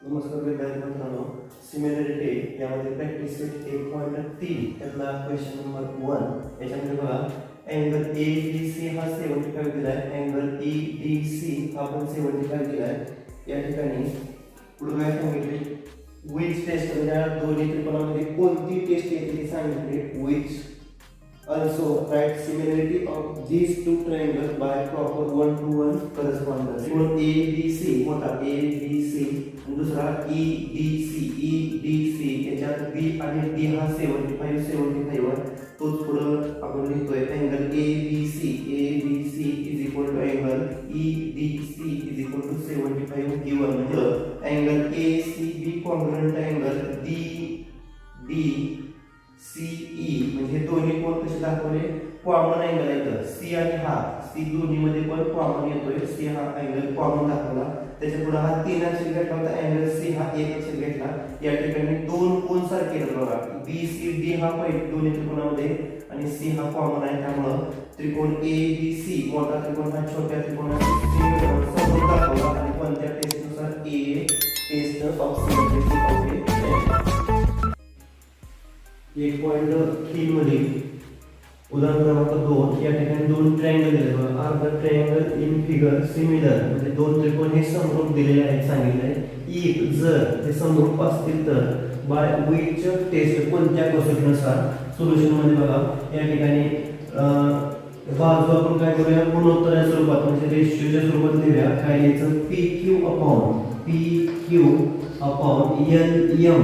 नमस्कार विद्यार्थी मित्रांनो, सिमिलरिटी यामध्ये प्रॅक्टिस सेट 1.3 त्यातला क्वेश्चन नंबर 1 याच्यामध्ये बघा अँगल ABC हा 75 दिला आहे, अँगल EDC हा पण 75 दिला आहे। या ठिकाणी पुढे काय सांगितले, विच टेस्ट म्हणजे या दोन्ही त्रिकोणामध्ये कोणती टेस्ट येते ते सांगितले। Which also write similarity of these two triangles by proper 1-to-1 correspondence। म्हणून ABC मोठा ABC आणि दुसरा EDC याच्यात B आणि D हा 75 आहे, तोच पुढे आपण लिहितोय angle ABC is equal to angle EDC is equal to 75 given। म्हणजे angle ACB congruent angle DCE म्हणजे दोन्ही कोण कसे दाखवले, कॉमन अँगल आहे। तर C आणि हा C दोन्ही मध्ये पण कॉमन येतोय, C हा अँगल कॉमन दाखवला। त्याच्या पुढे हा 3 अक्षर घेतला होता, अँगल C हा 1 अक्षर घेतला। या ठिकाणी दोन कोण सारखे आहेत बघा, BCD हा पहिले दोन्ही त्रिकोणामध्ये आणि C हा कॉमन आहे, त्यामुळे त्रिकोण ABC मोठा त्रिकोण हा छोट्या त्रिकोणाशी समोर दाखवला आणि कोणत्या टेस्टनुसार A test of symmetry of 1.3 मध्ये उदाहरण क्रमांक 2 या ठिकाणी दोन ट्रायंगल दिले बघा। Are the triangle in figure similar म्हणजे दोन त्रिकोण हे समरूप दिलेले आहेत सांगितले। इफ जर ते समरूप असतील तर बाय विच टेस्ट कोणत्या कसोटीनुसार। सोल्युशन मध्ये बघा या ठिकाणी बाजू आपण काय करूया, गुणोत्तराच्या स्वरूपात म्हणजे रेशिओच्या स्वरूपात लिहूया। काय लिहायचं, PQ upon NM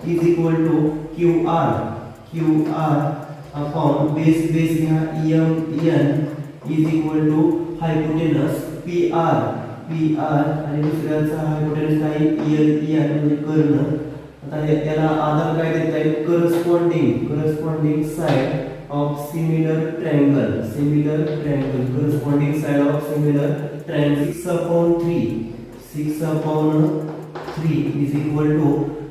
is equal to QR upon base घ्या EN is equal to hypotenuse PR आणि दुसऱ्याचा hypotenuse काय EN म्हणजे कर्ण। आता याला आधार काय देता येईल, corresponding side of similar triangle corresponding side of similar triangle 6/3 is equal to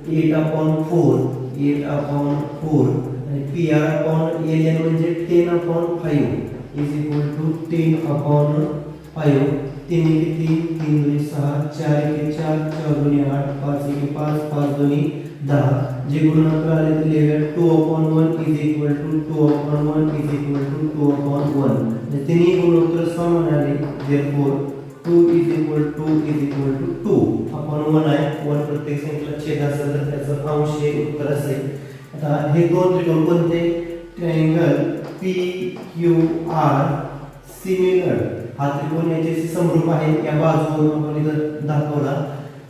8/4 आणि PR upon LN म्हणजे 10/5 is equal to 10/5। 3 किती 3 2 6 4 1 4 4 2 8 5 1 5 5 2 10। जे गुणोत्तर आले ते लिहूया 2/1 is equal to 2/1 is equal to 2/1 म्हणजे तिन्ही गुणोत्तर समान आले, therefore 2 is equal to 2 आपण 1 आहे, 1 प्रत्येक संख्येला छेद असेल तर त्याचं अंश हे उत्तर असेल। आता हे दोन त्रिकोण कोणते, ट्रायंगल PQR सिमिलर हा त्रिकोण याच्याशी समरूप आहे, या बाजूवरून आपण इथं दाखवला।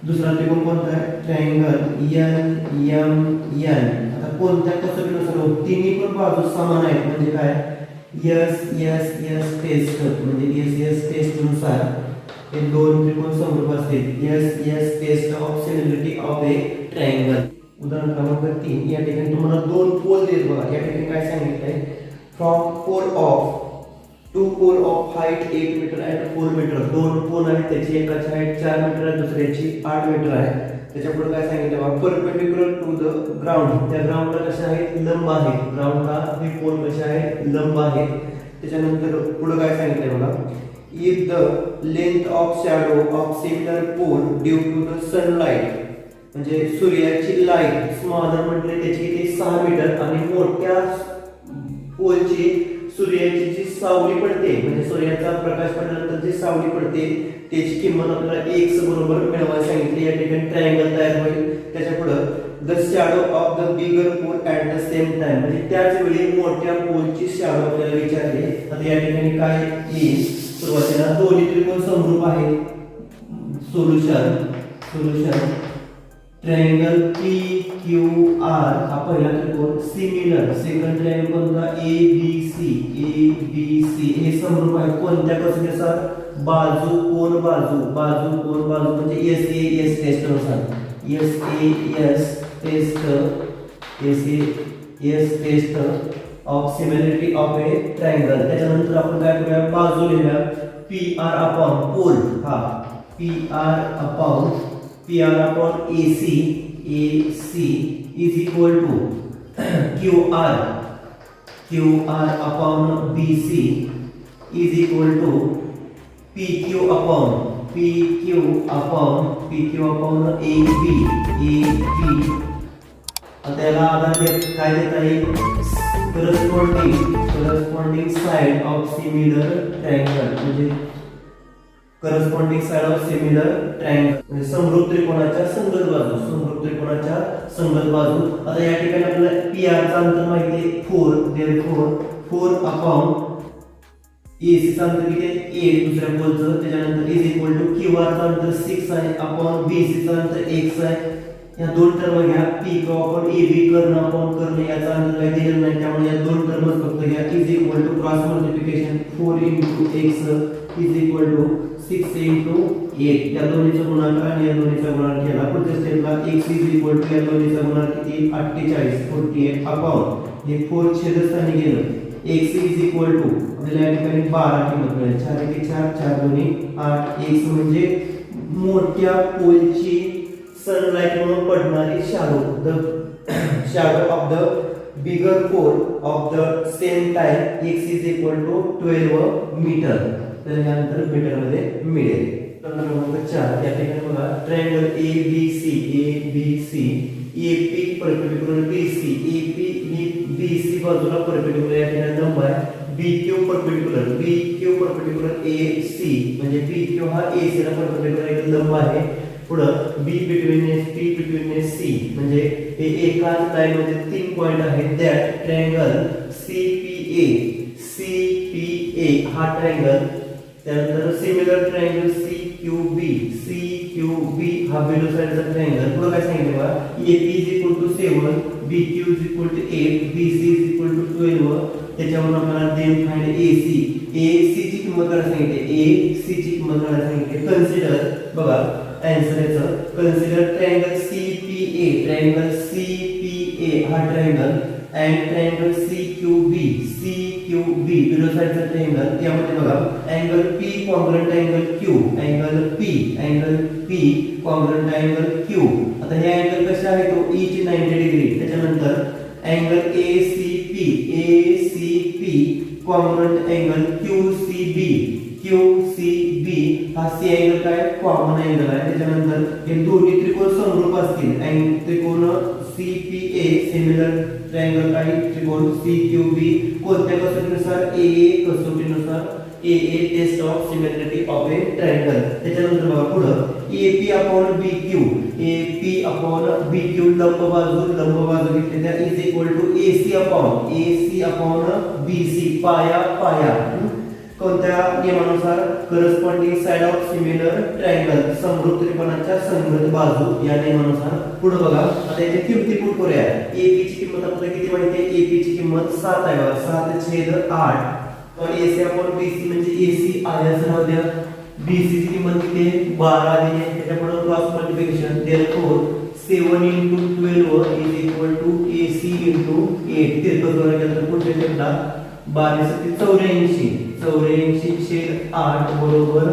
दुसरा त्रिकोण कोणता आहे, ट्रायंगल NMN। आता कोणत्या कसोटीनुसार, तिन्ही पण बाजू समान आहेत म्हणजे काय, S टेस्ट म्हणजे S टेस्ट नुसार हे दोन त्रिकोण समरूप असतील। S test of similarity of a triangle. उदाहरण क्रमांक 3 या ठिकाणी तुम्हाला दोन पोल दिले बघा। या ठिकाणी काय सांगितलंय, from two pole of height 8 metre and 4 metre. दोन पोल आहेत, त्याची एकाची हाईट 4 मीटर आहे, दुसऱ्याची 8 मीटर आहे। त्याच्या पुढे काय सांगितलं बघा, परपेंडिक्युलर टू द ग्राउंड, त्या ग्राउंडला कशा आहेत, लंब आहेत। ग्राउंडला हे पोल कशा आहेत, लंब आहेत। त्याच्यानंतर पुढे काय सांगितलंय बघा, if the length of shadow of similar pole due to the sunlight म्हणजे सूर्याची लाईट स्मॉलर म्हटले त्याची किती 6 मीटर आणि मोठ्या पोलची सूर्याची जी सावली पडते म्हणजे सूर्याचा प्रकाश पडल्यानंतर जी सावली पडते त्याची किंमत आपल्याला x बरोबर मिळवायला सांगितली। या ठिकाणी ट्रायंगल तयार होईल। त्याच्या पुढे the shadow of the bigger pole at the same time म्हणजे त्याच वेळी मोठ्या पोलची शॅडो आपल्याला विचारली। आता या ठिकाणी काय येईल, सुरुवातीला दोन्ही त्रिकोण समरूप आहेत। सोल्युशन ट्रायंगल PQR हा पहिला त्रिकोण सिमिलर, सेकंड ट्रायंगल कोणता ABC हे समरूप आहे कोणत्या कसोटीनुसार, बाजू कोण म्हणजे SAS test of similarity of a triangle. त्याच्यानंतर आपण काय करूया, बाजू लिहूया PR अपॉन पोल, हा PR upon AC is equal to QR upon BC is equal to PQ upon P Q upon A B आता याला आधार काय देता येईल corresponding side of similar triangle म्हणजे corresponding side of similar triangle म्हणजे समरूप त्रिकोणाच्या संगत बाजू आता या ठिकाणी आपल्याला पी आर चा अंतर माहिती आहे 4 देअरफॉर 4 अपॉन AC चा अंतर किती आहे 8 दुसऱ्या पोलचं त्याच्यानंतर is equal to Q R चा अंतर 6 आहे अपॉन BC चा अंतर x आहे या दोन टर्म घ्या p को आपण ab कर्ण अपॉन कर्ण याचा अंतर काही दिलेला नाही त्यामुळे या दोन टर्मच फक्त घ्या is equal to cross multiplication 4 x is equal to 6 into 8 या दोन्हीचा गुणाकार आणि या दोन्हीचा गुणाकार केला पुढच्या स्टेपला x इज इक्वल टू या दोन्हीचा गुणाकार किती 48 48 अपॉन हे 4 छेदस्थानी गेलं x इज इक्वल टू आपल्याला या ठिकाणी 12 किंमत मिळेल 4 1 4 4 2 8 x म्हणजे मोठ्या पोलची सनलाइट म्हणून पडणारी shadow of the bigger pole of the same time x is equal to 12 metre तर यानंतर मीटर मध्ये मिळेल क्रमांक 4 या ठिकाणी बघा triangle ABC AP perpendicular BC AP ही BC बाजूला परपेंडिक्युलर या ठिकाणी लंब आहे BQ परपेंडिक्युलर AC म्हणजे BQ हा AC ला परपेंडिक्युलर एक लंब आहे पुढं B बिटवीन C म्हणजे हे एकाच लाईन मध्ये 3 पॉइंट आहेत दॅट ट्रायंगल CPA हा ट्रायंगल त्यानंतर सिमिलर ट्रायंगल CQB हा बिलो साइडचा ट्रायंगल पुढे काय सांगितलं बघा AP is equal to 7 BQ is equal to 8 BC is equal to 12 त्याच्यावरून आपल्याला देन फाइंड AC ची किंमत काढायला सांगितली AC ची किंमत काढायला सांगितली कन्सिडर बघा आन्सर याचं कन्सिडर ट्रायंगल CPA हा triangle and triangle CQB below साइडचा ट्रायंगल यामध्ये बघा angle P congruent angle P congruent angle Q आता हे अँगल कसे आहे तो E ची 90 डिग्री त्याच्यानंतर angle ACP congruent angle QCB हा सी अँगल काय कॉमन अँगल आहे त्याच्यानंतर हे दोन्ही त्रिकोण समरूप असतील आणि त्रिकोण CPA सिमिलर ट्रायंगल काही त्रिकोण CQB कोणत्या कसोटीनुसार कसोटीनुसार test of similarity of a triangle त्याच्यानंतर बघा पुढे AP अपॉन BQ लंब बाजू घेतली त्या is equal to AC upon BC पाया कोणत्या नियमानुसार corresponding side of similar triangle समरूप त्रिकोणाच्या संगत बाजू या नियमानुसार पुढे बघा आता याची किंमती पुट करूया AP ची किंमत आपल्याला किती माहिती आहे AP ची किंमत 7 आहे बघा 7/8 तर AC अपॉन BC म्हणजे AC आल्यास राहू द्या BC ची किंमत किती आहे 12 दिली आहे त्याच्यापुढे cross multiplication therefore 7 into 12 is equal to AC into 8 तिरकं केलं तर पुढच्या स्टेपला 84/8 बरोबर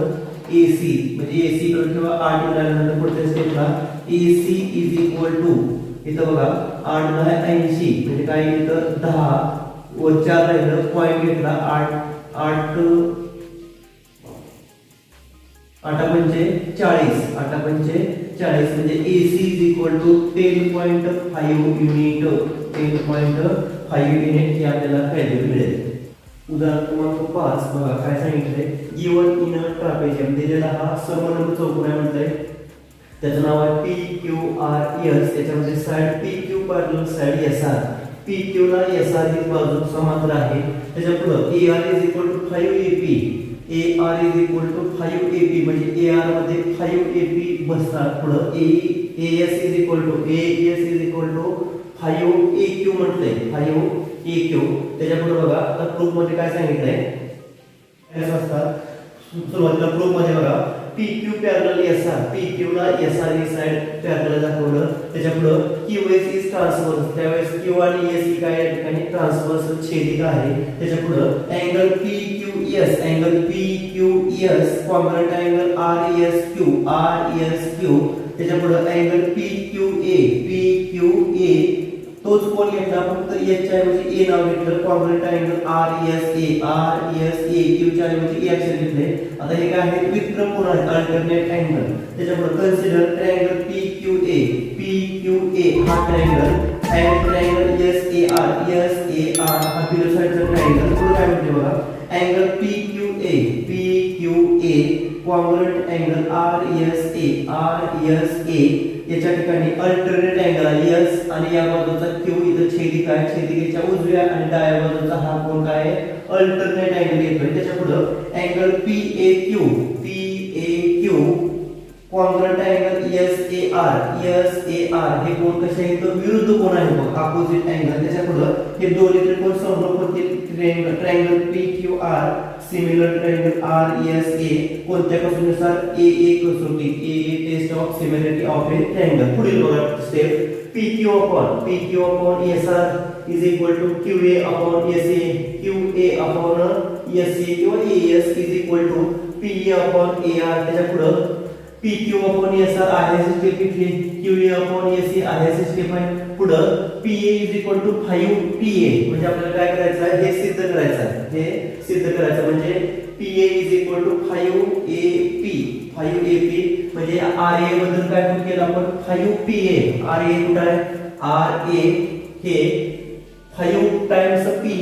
AC म्हणजे AC कडे किंवा 8 झाल्यानंतर पुढच्या स्टेपला AC is equal to इथं बघा 8 10 80 म्हणजे काय येतं 10 व 4 राहिलं पॉइंट घेतला 8 8 म्हणजे AC is equal to 10.5 unit 10.5 unit हे आपल्याला व्हॅल्यू मिळेल उदाहरण क्रमांक 5 बघा काय सांगितलंय गिवन इन अ ट्रापेजियम दिलेला हा समलंब चौकोन आहे म्हणतंय त्याचं नाव आहे PQRS त्याच्यामध्ये side PQ parallel side SR PQ ला SR ही बाजू समांतर आहे त्याच्या पुढे AR is equal to 5AP म्हणजे AR मध्ये 5AP बसतात पुढे AS is equal to 5AQ म्हटलंय 5AQ त्याच्या पुढे बघा आता प्रूफ मध्ये काय सांगितलंय एस असतात सुरुवातीला प्रूफ मध्ये बघा PQ पॅरलल SR PQ ला SR ही साइड पॅरलल दाखवलं त्याच्या पुढे QS इज ट्रान्सव्हर्स त्यावेळेस Q आणि S ही काय या ठिकाणी ट्रान्सव्हर्स छेदिका आहे त्याच्या पुढे angle PQS congruent angle RSQ त्याच्या पुढे अँगल PQA तोच कोण घेतला आपण, तर एचच्या ऐवजी ए नाव घेतलं, congruent triangle R S A क्यूच्या ऐवजी ए अक्षर घेतले. आता हे काय आहे, विक्रम कोण आहे, अल्टरनेट अँगल. त्याच्यापुढे consider triangle P Q A हा triangle and triangle S A R हा बिलो साइडचा ट्रायंगल. पुढे काय म्हणते बघा, angle P Q A congruent angle R S A याच्या ठिकाणी अल्टरनेट अँगल आहे एस आणि या बाजूचा क्यू इथं छेदिका आहे, छेदिकेच्या उजव्या आणि डाव्या बाजूचा हा कोण काय आहे, अल्टरनेट अँगल येतोय. त्याच्या पुढे angle P A Q congruent angle S A R हे कोण कसे आहेत, विरुद्ध कोण आहे बघ, अपोजिट अँगल. त्याच्या पुढे हे दोन्ही त्रिकोण समरूप होतील. Triangle P Q R similar triangle R S A कोणत्या कसोटीनुसार, ए कसोटी, A test of similarity of a triangle. पुढील बघा step, P Q upon S R is equal to Q A upon S A किंवा A S is equal to P A upon A R. त्याच्या पुढे P Q upon S R आहे step इथली, Q A upon S A आहे step आहे. पुढे P A is equal to 5 P A म्हणजे आपल्याला काय करायचं आहे, हे सिद्ध करायचं आहे. म्हणजे P A is equal to 5 A P म्हणजे आर ए बद्दल काय केलं आपण, 5 पी ए. आर ए कुठे आहे, आर ए हे 5 टाइम्स पी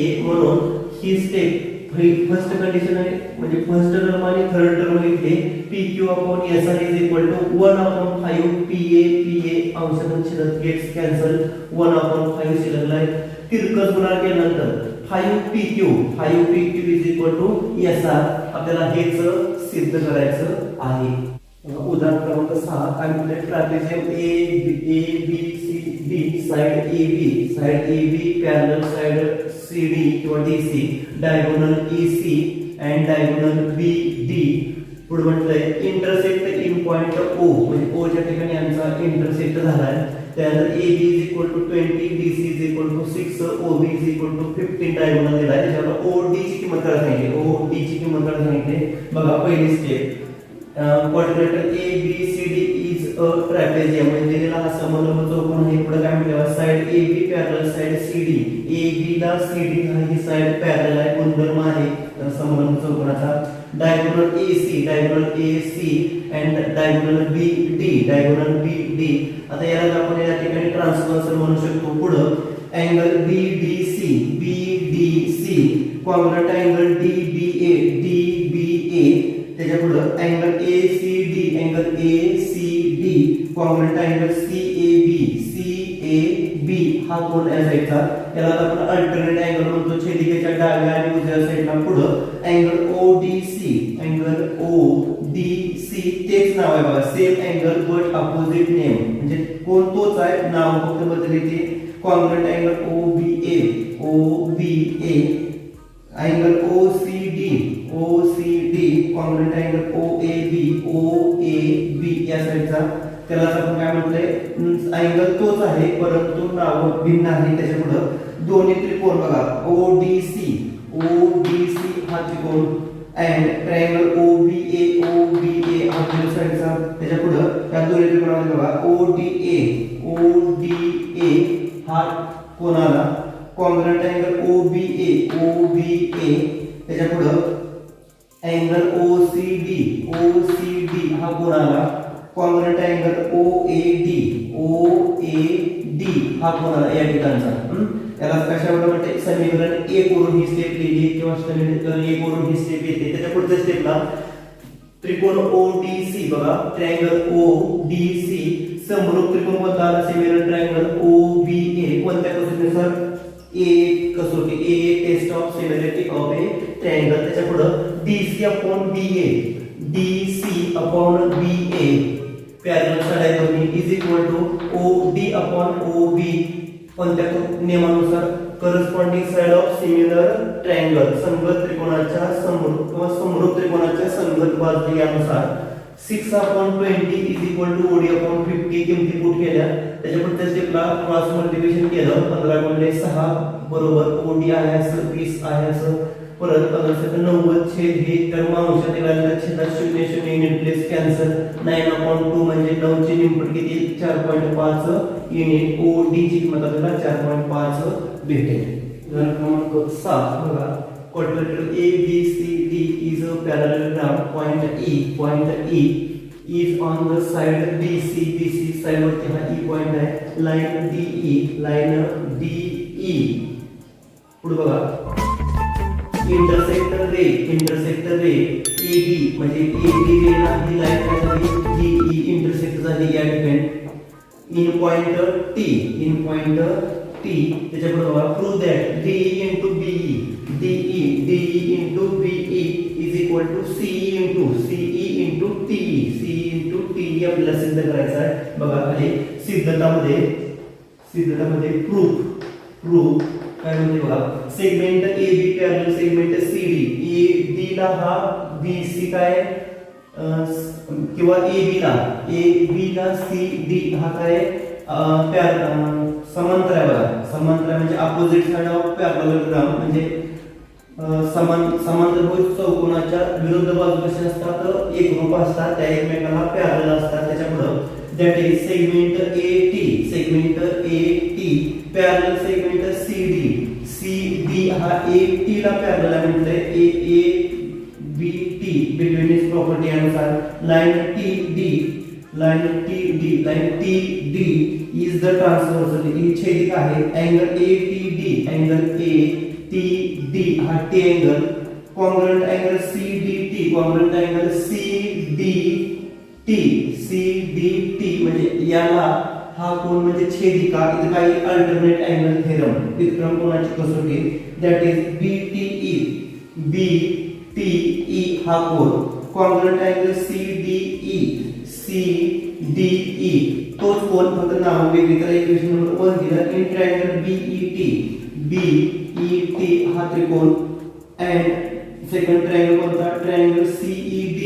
ए म्हणून ही स्टेप फर्स्ट कंडिशन आहे, म्हणजे फर्स्ट टर्म आणि थर्ड टर्म घेतली. P Q upon S R is equal to 1/5 P A अंशातून शिल्लक गेट्स कॅन्सल, 1/5 शिल्लक आहे. तिरकस गुणाकार केल्यानंतर 5 P Q is equal to S R. आपल्याला हेच सिद्ध करायचं आहे. उदाहरण क्रमांक 6, calculate trapezium A B C D side A B parallel side C D किंवा D C, diagonal E C and diagonal B D. पुढे म्हटलंय इंटरसेक्ट इन पॉइंट ओ, म्हणजे ओ च्या ठिकाणी आमचा इंटरसेक्ट झालाय. त्यानंतर A B is equal to 20, D C is equal to 6, O B is equal to 15 diagonal दिलाय. त्याच्यावर ओ डी ची किंमत काढायला सांगितली. बघा पहिली step, quadrilateral A B C D is a trapezium म्हणजे दिलेला हा समलंब चौकोन आहे. पुढे काय म्हटलं, side A B parallel side C D, A B ला सी डी ही साइड पॅरलल आहे, गुणधर्म आहे समलंब चौकोनाचा. Diagonal A C and diagonal B D. आता याला आपण या ठिकाणी ट्रान्सव्हर्सल म्हणू शकतो. पुढे angle B D C congruent angle D B A. त्याच्या पुढे angle A C D congruent angle C A B हा कोण या साइडचा, याला आपण अल्टरनेट अँगल म्हणतो, छेदिकेच्या डाव्या आणि उजव्या साइडला. पुढे अँगल ओ डी सी तेच नाव आहे बघा, same angle but opposite name, म्हणजे कोण तोच आहे, नाव फक्त बदलते. Congruent angle O B A angle O C D congruent angle O A B या साइडचा. त्याला आपण काय म्हटलंय, अँगल तोच आहे परंतु नाव भिन्न आहे. त्याच्या पुढे दोन्ही त्रिकोण बघा, ओ डी सी हा त्रिकोण अँड ट्रायंगल ओ बी ए हा बिलो साइडचा. त्याच्या पुढे या दोन्ही त्रिकोणामध्ये बघा ओ डी ए हा कोण आला, congruent angle O B A. त्याच्या पुढे अँगल ओ सी डी हा कोण आला, congruent angle O A D हा कोण आला या ठिकाणचा. याला कशावर म्हणते, समीकरण ए करून ही स्टेप लिहिली किंवा समीकरण ए करून ही स्टेप येते. त्याच्या पुढच्या स्टेपला त्रिकोण ओ डी सी बघा, ट्रायंगल ओ डी सी समरूप त्रिकोण कोणता आला, सिमिलर ट्रायंगल ओ बी ए कोणत्या कसोटीनुसार, ए कसोटी, A test of similarity of a triangle. त्याच्या पुढे DC upon B A parallel side आहे दोन्ही is equal to O D upon O B कोणत्या नियमानुसार, corresponding side of similar triangle, संगत त्रिकोणाच्या समरूप त्रिकोणाच्या संगत बाजू यानुसार. 6/20 is equal to OD upon 50 किमती पुट केल्या. त्याच्या पुढच्या स्टेपला क्रॉस मल्टिप्लिकेशन केलं, 15 × 6 बरोबर ओडी आहे असं 20 आहे असं परत 90 छेद हे टर्म अंशात येणार छेदात 0 0 युनिट प्लेस कॅन्सल 9/2 म्हणजे 9 ची निमपट किती 4.5 युनिट ओडी ची किंमत आपल्याला 4.5 भेटेल. उदाहरण क्रमांक 7 बघा quadrilateral ABCD is a parallelogram. Point E is on the side BC side वरती हा E पॉइंट आहे. लाइन DE पुढे बघा इंटरसेक्टर रे AB म्हणजे AB रे ना ही लाइन काय झाली DE इंटरसेक्ट झाली या ठिकाणी. इन पॉइंट T त्याच्यापुढे बघा prove that DE into DE into BE is equal to CE into TE आपल्याला सिद्ध करायचं आहे. बघा खाली सिद्धतामध्ये प्रूफ काय म्हणते बघा segment AB parallel segment CD AB ला हा BC काय किंवा AB ला CD हा काय समांतर आहे बघा. समांतर म्हणजे अपोजिट साइड ऑफ पॅरललोग्राम म्हणजे समांतरभुज चौकोनाच्या विरुद्ध बाजू कशा असतात एकरूप असतात त्या एकमेकांना पॅरलल असतात. त्याच्यामुळे that is segment AT parallel segment CD हा AT ला पॅरलल आहे म्हणजे ABT बिटवीन इट्स प्रॉपर्टी अनुसार line TD is the transversal ही छेदिका आहे. एंगल ATD हा T angle congruent angle CDT म्हणजे याला हा कोण म्हणजे छेदिका. इथे काही अल्टरनेट एंगल थेरम विक्रम कोणाची कसोटी दॅट इज BTE हा कोण कॉन्ग्रुएंट एंगल CDE तोच कोण फक्त नाव वेगळी तर इक्वेशन नंबर 1 दिला. इन ट्रायंगल BET हा त्रिकोण एंड सेकंड ट्रायंगल कोणता ट्रायंगल CED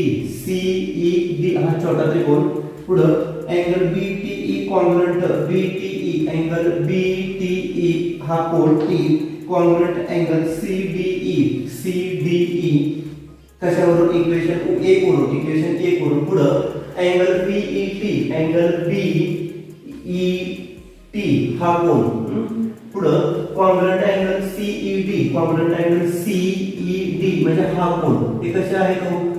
हा छोटा त्रिकोण. पुढे angle BTE congruent angle BTE हा कोण T कॉन्ग्रुएंट एंगल CDE कशावरून इक्वेशन 1 वरून पुढे एंगल BET हा कोण पुढे कॉन्ग्रुएंट एंगल CED म्हणजे हा कोण ते कसे आहे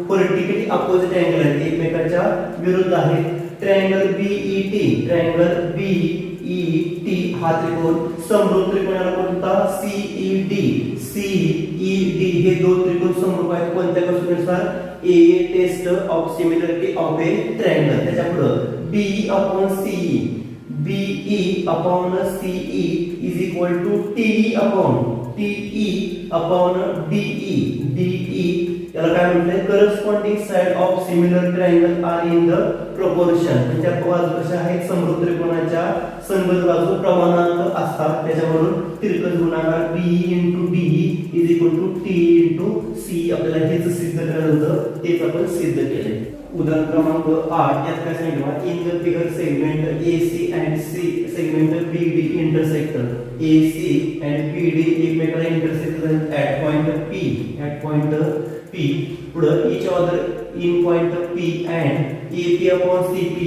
व्हर्टिकली अपोजिट एंगल आहेत एकमेकांच्या विरुद्ध आहेत. ट्रायंगल BET हा त्रिकोण समरूप त्रिकोणाला कोणता CED हे दोन त्रिकोण समरूप आहेत कोणत्या कसोटीनुसार A test of similarity of a triangle. त्याच्यापुढे BE upon CE is equal to TE upon DE याला काय म्हणतात corresponding side of similar triangle are in the proportion. म्हणजे बाजू कशा आहेत समरूप त्रिकोणाच्या संगत बाजू प्रमाणात असतात. त्याच्यावरून तिरकस गुणाकार BE into DE is equal to TE into C आपल्याला हेच सिद्ध करायचं तेच आपण सिद्ध केले. उदाहरण क्रमांक 8 यात काय सांगितलं in the figure segment AC and C segment BD इंटरसेक्टर AC and BD एकमेकांना इंटरसेक्ट at point P पुढे each other in point P and AP upon CP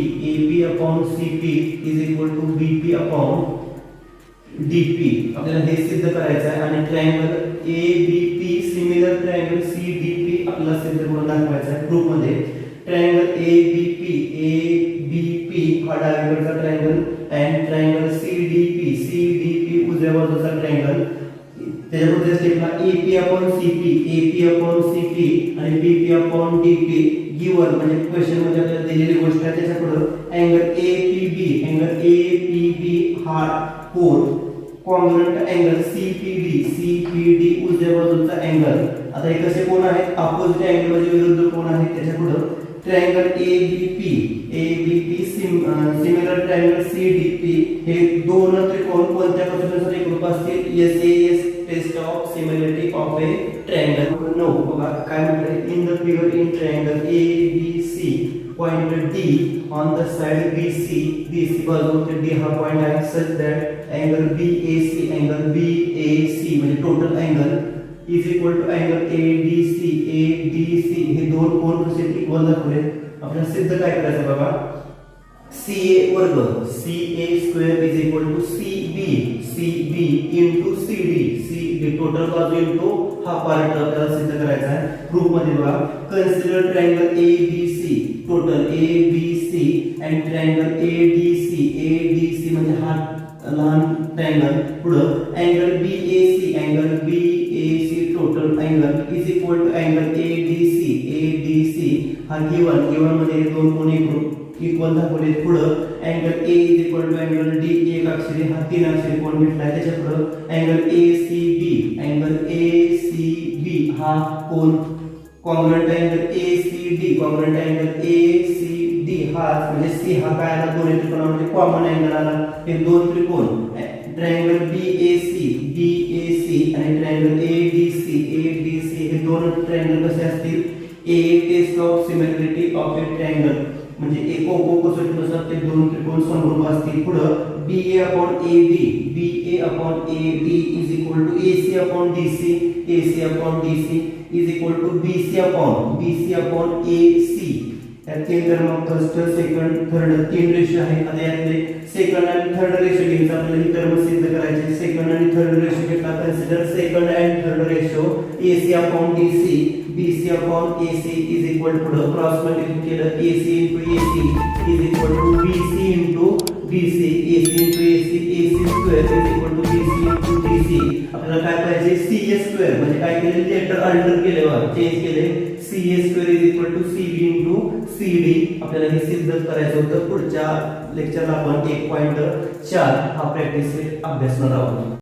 is equal to BP upon DP आपल्याला हे सिद्ध करायचं आहे. आणि triangle ABP similar triangle CDP आपल्याला सिद्ध करून दाखवायचा आहे. ग्रुप मध्ये ट्रायंगल ABP हा डावीकडचा ट्रायंगल अँड ट्रायंगल CDP उजव्या बाजूचा ट्रायंगल. त्याच्यामध्ये स्टेपला AP upon CP आणि BP upon DP गिवन म्हणजे क्वेश्चन मध्ये आपल्याला दिलेली गोष्ट आहे. त्याच्यापुढे एंगल APB हा कोन कॉन्ग्रुएंट एंगल CPD उजव्या बाजूचा एंगल. आता हे कसे कोण आहेत अपोजिट एंगल म्हणजे विरुद्ध कोण आहेत. त्याच्यापुढे triangle ABP similar triangle CDP हे दोन त्रिकोण कोणत्या कसोटीनुसार एकरूप असतील SAS test of similarity of a triangle. 9 बघा काय म्हणते in the figure in triangle ABC point D on the side BC बाजू D हा पॉइंट आहे such that एंगल BAC म्हणजे total angle is equal to angle ADC हे दोन कोन कसे इक्वल दाखवले आपल्याला सिद्ध काय करायचं बघा CA वर्ग CA square is equal to CB into CD टोटल बाजू इंटू हा पार्ट आपल्याला सिद्ध करायचा आहे प्रूफ मध्ये बघा consider triangle ABC total ABC and triangle ADC म्हणजे हा लहान ट्रायंगल पुढे angle BAC total angle is equal to angle ADC हा गिवन मध्ये दोन कोन इक्वल दाखवले पुढे angle A is equal to angle D एक अक्षरी हा तीन अक्षरी कोन घेतलाय त्याच्या पुढे अँगल ACB हा कोन कॉन्ग्रुएंट अँगल ACD हा म्हणजे C हा काय आला दोन्ही त्रिकोणामध्ये कॉमन अँगल आला हे दोन त्रिकोण ट्रायंगल BAC आणि ट्रायंगल ADC हे दोन ट्रायंगल कसे असतील A test of similarity of a triangle म्हणजे एकोको कसोटी नुसार ते दोन त्रिकोण समरूप असतील पुढे BA upon AB is equal to AC upon DC is equal to BC upon AC या तीन टर्म फर्स्ट सेकंड थर्ड तीन रेशो आहे आता यातले सेकंड आणि थर्ड रेशो घ्यायचा आपल्याला ही टर्म सिद्ध करायची सेकंड आणि थर्ड रेशो घेतला consider second and third ratio AC upon DC BC upon AC is equal to cross multiplication केलं AC into AC is equal to BC into BC AC into AC square is equal to BC into DC आपल्याला काय पाहिजे CA square म्हणजे काय केले letter alter केले वा change केले CA square is equal to CB into CD आपल्याला हे सिद्ध करायचं होतं पुढच्या लेक्चरला आपण 1.4 हा प्रॅक्टिस सेट अभ्यासणार आहोत